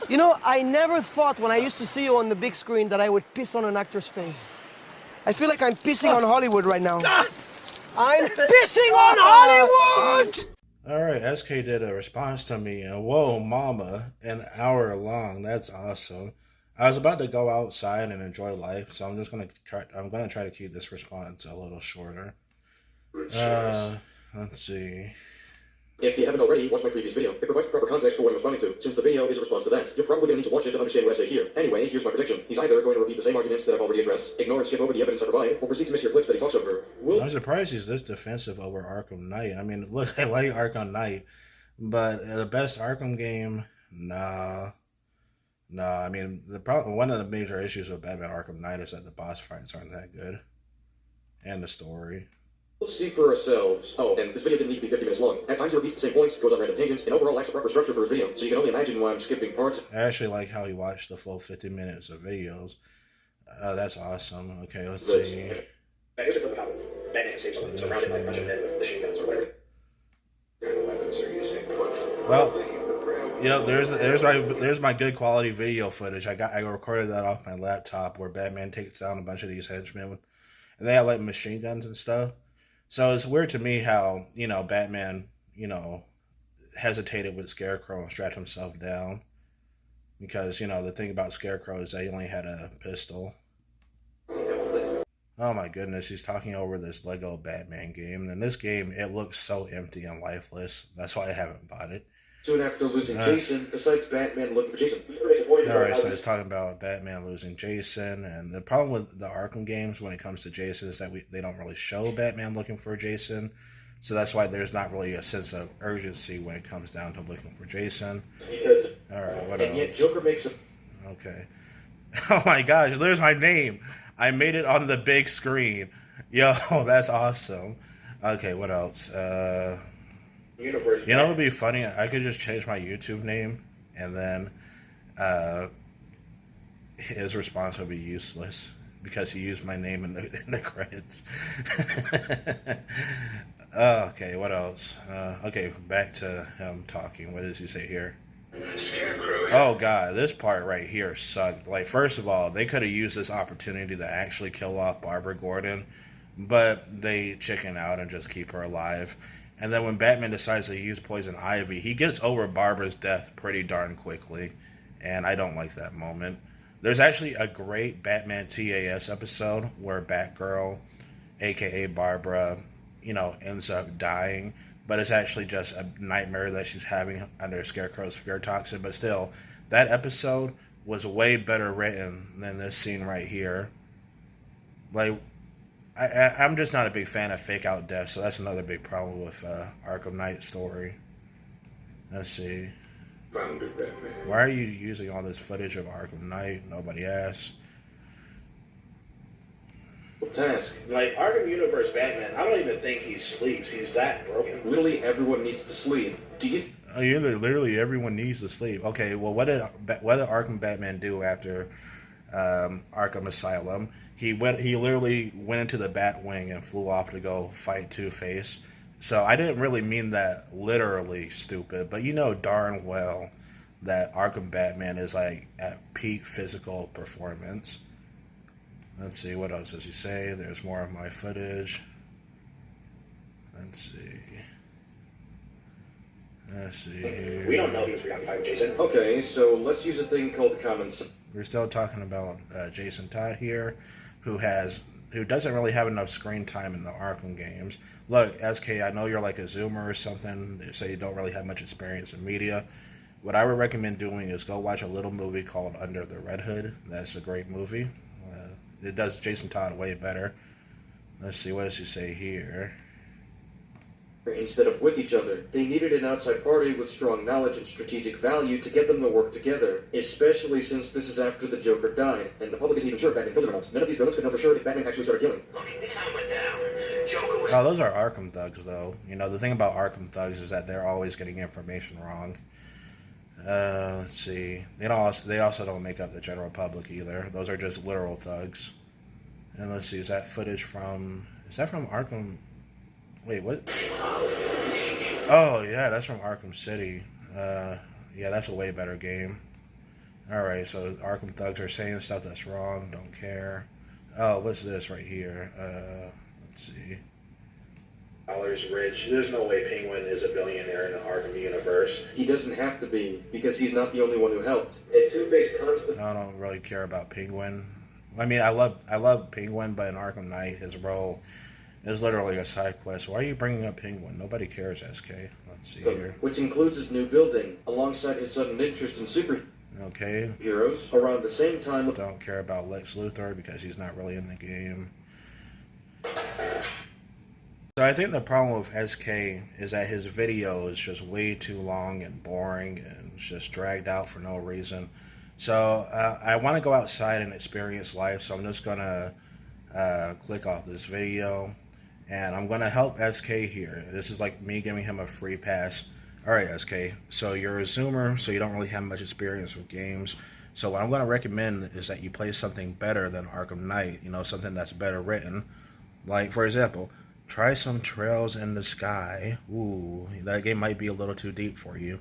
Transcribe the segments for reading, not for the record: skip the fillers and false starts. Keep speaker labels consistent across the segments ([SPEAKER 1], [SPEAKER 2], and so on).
[SPEAKER 1] You know, I never thought when I used to see you on the big screen that I would piss on an actor's face. I feel like I'm pissing on Hollywood right now. I'm pissing on Hollywood!
[SPEAKER 2] Alright, SK did a response to me, and whoa, mama, an hour long. That's awesome. I was about to go outside and enjoy life, so I'm gonna try to keep this response a little shorter. Let's see.
[SPEAKER 3] If you haven't already, watch my previous video. It provides proper context for what I'm responding to. Since the video is a response to that, you're probably going to need to watch it to understand what I say here. Anyway, here's my prediction. He's either going to repeat the same arguments that I've already addressed, ignore and skip over the evidence I provide, or proceed to mishear clips that he talks over.
[SPEAKER 2] I'm surprised he's this defensive over Arkham Knight. I mean, look, I like Arkham Knight, but the best Arkham game, nah. I mean, one of the major issues with Batman Arkham Knight is that the boss fights aren't that good, and the story.
[SPEAKER 3] We'll see for ourselves. Oh, and this video didn't need to be 50 minutes long. At times he repeats the same points, goes on random tangents, and overall lacks a proper structure for his video, so you can only imagine why I'm skipping parts.
[SPEAKER 2] I actually like how he watched the full 50 minutes of videos. That's awesome. Okay, let's see.
[SPEAKER 4] Here's a clip of how Batman saves something surrounded by a bunch of men with machine guns or whatever. The weapons are using.
[SPEAKER 2] Well, yeah, there's my good quality video footage. I recorded that off my laptop where Batman takes down a bunch of these henchmen, and they have like machine guns and stuff. So it's weird to me how, Batman, hesitated with Scarecrow and strapped himself down. Because, the thing about Scarecrow is that he only had a pistol. Oh my goodness, he's talking over this Lego Batman game. And this game, it looks so empty and lifeless. That's why I haven't bought it.
[SPEAKER 3] Soon after losing Jason, besides Batman looking for Jason.
[SPEAKER 2] Alright, so he's talking about Batman losing Jason, and the problem with the Arkham games when it comes to Jason is that they don't really show Batman looking for Jason, so that's why there's not really a sense of urgency when it comes down to looking for Jason. Alright, what else?
[SPEAKER 3] And yet Joker makes a...
[SPEAKER 2] Okay. Oh my gosh, there's my name! I made it on the big screen. Yo, that's awesome. Okay, what else?
[SPEAKER 4] Universe.
[SPEAKER 2] What would be funny? I could just change my YouTube name, and then his response would be useless because he used my name in the credits. Okay, what else? Okay, back to him talking. What does he say here?
[SPEAKER 4] Scarecrow.
[SPEAKER 2] Oh god, this part right here sucked. Like, first of all, they could have used this opportunity to actually kill off Barbara Gordon, but they chicken out and just keep her alive. And then when Batman decides to use Poison Ivy, he gets over Barbara's death pretty darn quickly. And I don't like that moment. There's actually a great Batman TAS episode where Batgirl, a.k.a. Barbara, ends up dying. But it's actually just a nightmare that she's having under Scarecrow's fear toxin. But still, that episode was way better written than this scene right here. Like... I'm just not a big fan of fake out deaths, so that's another big problem with Arkham Knight story. Let's see. Why are you using all this footage of Arkham Knight? Nobody asked.
[SPEAKER 3] Task.
[SPEAKER 4] Like, Arkham Universe Batman, I don't even think he sleeps. He's that broken.
[SPEAKER 3] Literally everyone needs to sleep. Do you...
[SPEAKER 2] Literally everyone needs to sleep. Okay, well, what did Arkham Batman do after Arkham Asylum? He literally went into the Batwing and flew off to go fight Two-Face. So I didn't really mean that literally, stupid. But you know darn well that Arkham Batman is like at peak physical performance. Let's see, what else does he say? There's more of my footage. Let's see here.
[SPEAKER 4] We don't know he was preoccupied with Jason.
[SPEAKER 3] Okay, so let's use a thing called common sense.
[SPEAKER 2] We're still talking about Jason Todd here, who doesn't really have enough screen time in the Arkham games. Look, SK, I know you're like a Zoomer or something, so you don't really have much experience in media. What I would recommend doing is go watch a little movie called Under the Red Hood. That's a great movie. It does Jason Todd way better. Let's see, what does he say here?
[SPEAKER 3] Instead of with each other, they needed an outside party with strong knowledge and strategic value to get them to work together, especially since this is after the Joker died, and the public isn't even sure if Batman killed him or not. None of these villains could know for sure if Batman actually started killing.
[SPEAKER 4] Look, this time went down. Joker was...
[SPEAKER 2] Oh, those are Arkham thugs, though. The thing about Arkham thugs is that they're always getting information wrong. Let's see. They also don't make up the general public either. Those are just literal thugs. And let's see, is that from Arkham? Wait, what? Oh, yeah, that's from Arkham City. Yeah, that's a way better game. Alright, so Arkham thugs are saying stuff that's wrong, don't care. Oh, what's this right here? Let's see.
[SPEAKER 4] Dollars rich. There's no way Penguin is a billionaire in the Arkham universe.
[SPEAKER 3] He doesn't have to be, because he's not the only one who helped. And Two-Face constantly...
[SPEAKER 2] I don't really care about Penguin. I mean, I love Penguin, but in Arkham Knight, his role is literally a side quest. Why are you bringing up Penguin? Nobody cares, SK. Let's see here.
[SPEAKER 3] Which includes his new building, alongside his sudden interest in superheroes around the same time.
[SPEAKER 2] Don't care about Lex Luthor because he's not really in the game. So I think the problem with SK is that his video is just way too long and boring and just dragged out for no reason. So I want to go outside and experience life, so I'm just going to click off this video. And I'm going to help SK here. This is like me giving him a free pass. Alright, SK, so you're a Zoomer, so you don't really have much experience with games. So what I'm going to recommend is that you play something better than Arkham Knight. You know, something that's better written. Like, for example, try some Trails in the Sky. Ooh, that game might be a little too deep for you.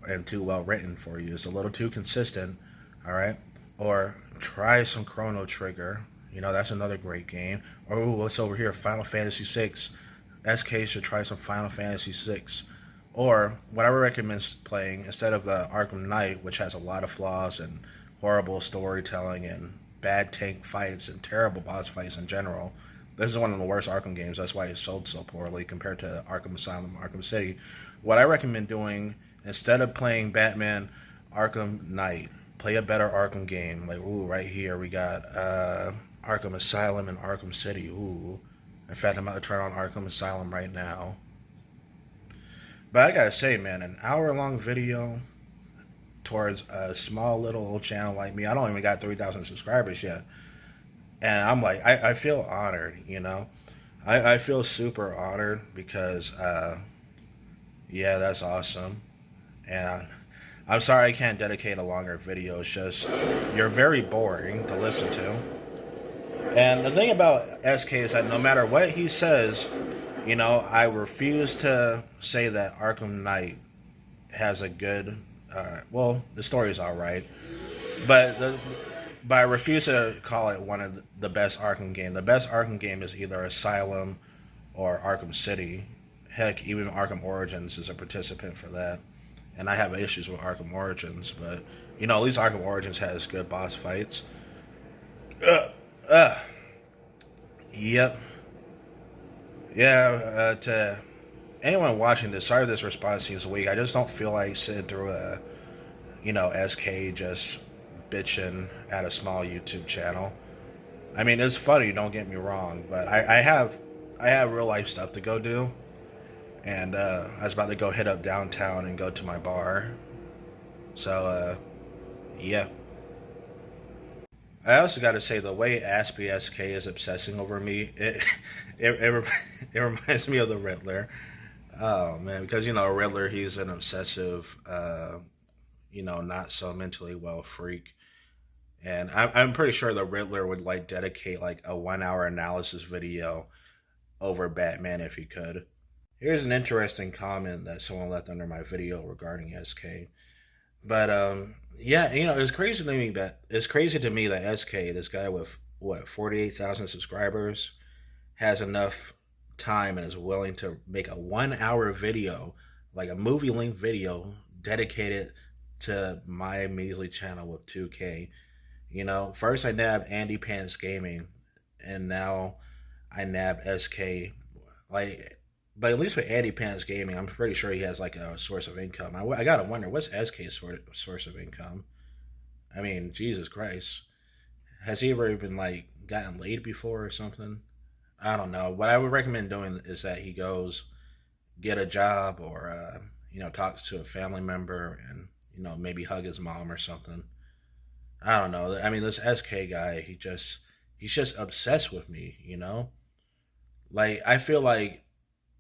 [SPEAKER 2] And too well written for you. It's a little too consistent. Alright? Or try some Chrono Trigger. You know, that's another great game. Or, ooh, what's over here? Final Fantasy VI. SK should try some Final Fantasy VI. Or, what I would recommend playing, instead of Arkham Knight, which has a lot of flaws and horrible storytelling and bad tank fights and terrible boss fights in general. This is one of the worst Arkham games. That's why it sold so poorly compared to Arkham Asylum, Arkham City. What I recommend doing, instead of playing Batman Arkham Knight, play a better Arkham game. Like, ooh, right here we got Arkham Asylum and Arkham City. Ooh. In fact, I'm about to turn on Arkham Asylum right now. But I gotta say, man, an hour-long video towards a small little old channel like me. I don't even got 3,000 subscribers yet. And I'm like, I feel honored, you know. I feel super honored because, yeah, that's awesome. And I'm sorry I can't dedicate a longer video. It's just, you're very boring to listen to. And the thing about SK is that no matter what he says, you know, I refuse to say that Arkham Knight has a good, well, the story's alright, but I refuse to call it one of the best Arkham game. The best Arkham game is either Asylum or Arkham City. Heck, even Arkham Origins is a participant for that. And I have issues with Arkham Origins, but, you know, at least Arkham Origins has good boss fights. Yep. Yeah, to anyone watching this, sorry this response seems weak. I just don't feel like sitting through a, you know, SK just bitching at a small YouTube channel. I mean, it's funny, don't get me wrong, but I have real life stuff to go do. And I was about to go hit up downtown and go to my bar. So, yeah. I also got to say, the way Aspie SK is obsessing over me, it reminds me of the Riddler. Oh, man, because, you know, Riddler, he's an obsessive, you know, not so mentally well freak. And I'm pretty sure the Riddler would, like, dedicate, like, a 1-hour analysis video over Batman if he could. Here's an interesting comment that someone left under my video regarding SK. But, yeah, you know, it's crazy to me that SK, this guy with, what, 48,000 subscribers, has enough time and is willing to make a 1-hour video, like a movie-length video, dedicated to my measly channel with 2K. You know, first I nabbed Andy Pants Gaming, and now I nab SK. Like, but at least with Andy Pants Gaming, I'm pretty sure he has like a source of income. I gotta wonder, what's SK's source of income? I mean, Jesus Christ. Has he ever even like gotten laid before or something? I don't know. What I would recommend doing is that he goes get a job or, you know, talks to a family member and, you know, maybe hug his mom or something. I don't know. I mean, this SK guy, he's just obsessed with me, you know? Like, I feel like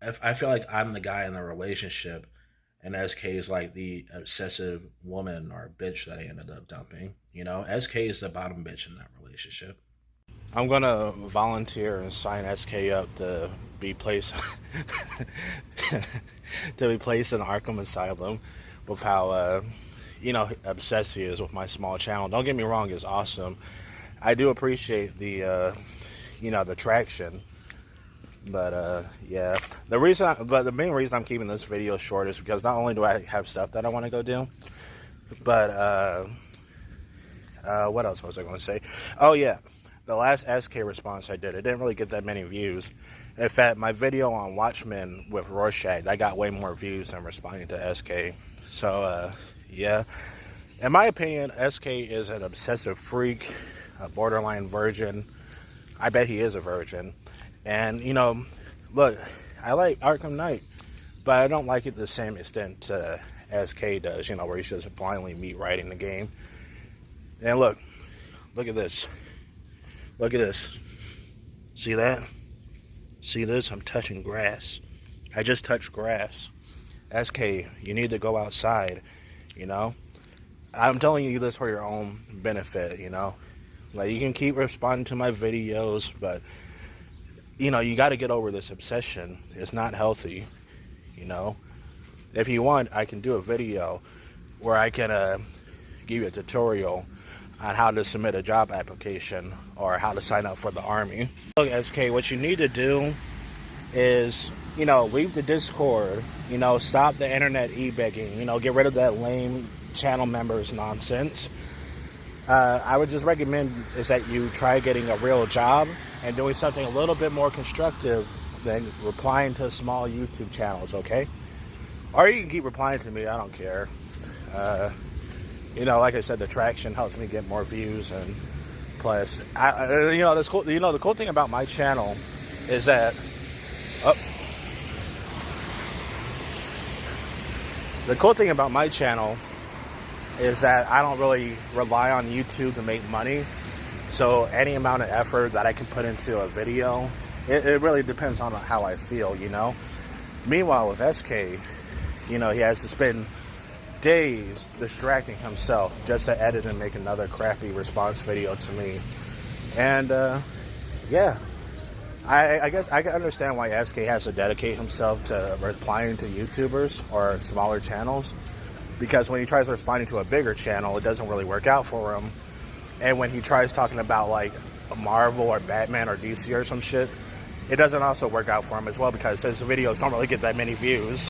[SPEAKER 2] I'm the guy in the relationship, and SK is like the obsessive woman or bitch that I ended up dumping. You know, SK is the bottom bitch in that relationship. I'm gonna volunteer and sign SK up to be placed to be placed in Arkham Asylum with how obsessed he is with my small channel. Don't get me wrong, it's awesome. I do appreciate the, the traction. But, yeah. The main reason I'm keeping this video short is because not only do I have stuff that I want to go do, but, what else was I going to say? Oh, yeah. The last SK response I did, it didn't really get that many views. In fact, my video on Watchmen with Rorschach, I got way more views than responding to SK. So, yeah. In my opinion, SK is an obsessive freak, a borderline virgin. I bet he is a virgin. And, look, I like Arkham Knight, but I don't like it to the same extent SK does, where he's just blindly meat riding the game. And look at this. Look at this. See that? See this? I'm touching grass. I just touched grass. SK, you need to go outside, I'm telling you this for your own benefit, Like, you can keep responding to my videos, but, you got to get over this obsession. It's not healthy, If you want, I can do a video where I can give you a tutorial on how to submit a job application or how to sign up for the Army. Look, SK, what you need to do is, leave the Discord, stop the internet e-begging, get rid of that lame channel members nonsense. I would just recommend is that you try getting a real job and doing something a little bit more constructive than replying to small YouTube channels, okay? Or you can keep replying to me, I don't care. Like I said, the traction helps me get more views, and plus, the cool thing about my channel is that, I don't really rely on YouTube to make money. So any amount of effort that I can put into a video, it really depends on how I feel, Meanwhile, with SK, he has to spend days distracting himself just to edit and make another crappy response video to me. And yeah, I guess I can understand why SK has to dedicate himself to replying to YouTubers or smaller channels, because when he tries responding to a bigger channel, it doesn't really work out for him. And when he tries talking about like Marvel or Batman or DC or some shit, it doesn't also work out for him as well, because his videos don't really get that many views.